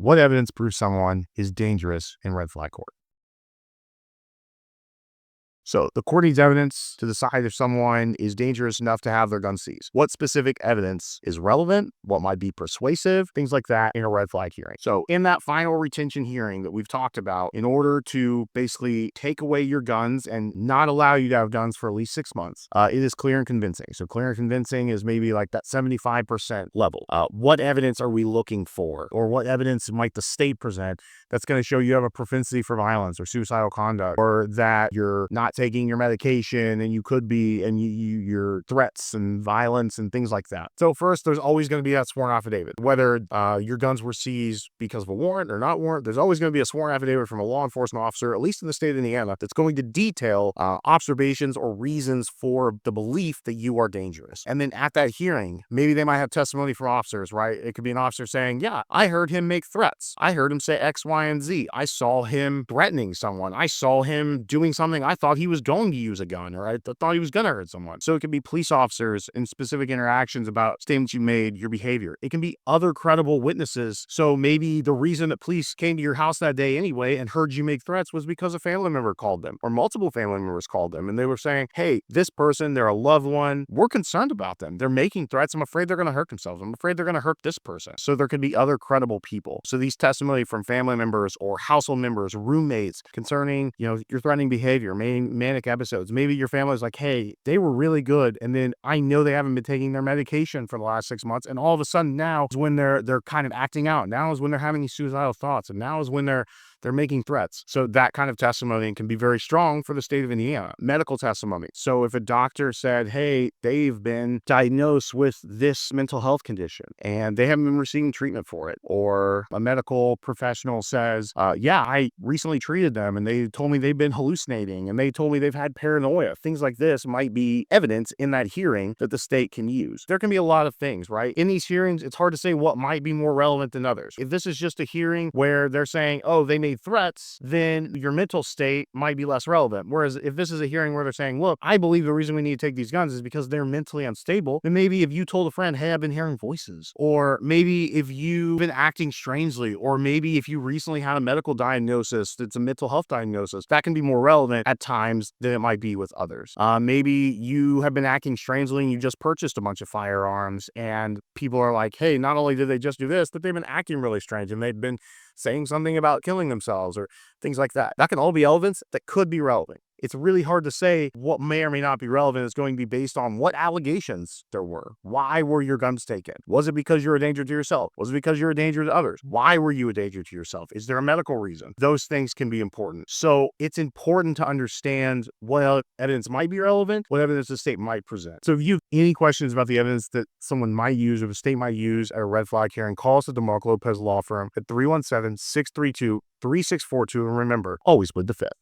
What evidence proves someone is dangerous in red flag court? So the court needs evidence to decide if someone is dangerous enough to have their gun seized. What specific evidence is relevant? What might be persuasive? Things like that in a red flag hearing. So in that final retention hearing that we've talked about, in order to basically take away your guns and not allow you to have guns for at least 6 months, it is clear and convincing. So clear and convincing is maybe like that 75% level. What evidence are we looking for? Or what evidence might the state present that's going to show you have a propensity for violence or suicidal conduct, or that you're not taking your medication and you could be, and your threats and violence and things like that. So first, there's always going to be that sworn affidavit. Whether your guns were seized because of a warrant or not warrant, there's always going to be a sworn affidavit from a law enforcement officer, at least in the state of Indiana, that's going to detail observations or reasons for the belief that you are dangerous. And then at that hearing, maybe they might have testimony from officers, right? It could be an officer saying, yeah, I heard him make threats. I heard him say X, Y, and Z. I saw him threatening someone. I saw him doing something. I thought he was going to use a gun, or I thought he was going to hurt someone. So it could be police officers in specific interactions about statements you made, your behavior. It can be other credible witnesses. So maybe the reason that police came to your house that day anyway and heard you make threats was because a family member called them, or multiple family members called them, and they were saying, hey, this person, they're a loved one. We're concerned about them. They're making threats. I'm afraid they're going to hurt themselves. I'm afraid they're going to hurt this person. So there could be other credible people. So these testimony from family members or household members, roommates, concerning, your threatening behavior, manic episodes. Maybe your family's like, hey, they were really good, and then I know they haven't been taking their medication for the last 6 months, and all of a sudden now is when they're kind of acting out. Now is when they're having these suicidal thoughts, and now is when they're making threats. So that kind of testimony can be very strong for the state of Indiana. Medical testimony. So if a doctor said, hey, they've been diagnosed with this mental health condition and they haven't been receiving treatment for it, or a medical professional says, yeah, I recently treated them and they told me they've been hallucinating and they told me they've had paranoia. Things like this might be evidence in that hearing that the state can use. There can be a lot of things, right? In these hearings, it's hard to say what might be more relevant than others. If this is just a hearing where they're saying, oh, they made threats, then your mental state might be less relevant. Whereas if this is a hearing where they're saying, look, I believe the reason we need to take these guns is because they're mentally unstable, then maybe if you told a friend, hey, I've been hearing voices, or maybe if you've been acting strangely, or maybe if you recently had a medical diagnosis that's a mental health diagnosis, that can be more relevant at times than it might be with others. Maybe you have been acting strangely and you just purchased a bunch of firearms and people are like, hey, not only did they just do this, but they've been acting really strange and they've been saying something about killing themselves or things like that. That can all be evidence that could be relevant. It's really hard to say what may or may not be relevant. It's going to be based on what allegations there were. Why were your guns taken? Was it because you're a danger to yourself? Was it because you're a danger to others? Why were you a danger to yourself? Is there a medical reason? Those things can be important. So it's important to understand what evidence might be relevant, what evidence the state might present. So if you have any questions about the evidence that someone might use or the state might use at a red flag hearing, call us at the Marc Lopez Law Firm at 317-632-3642. And remember, always with the Fed.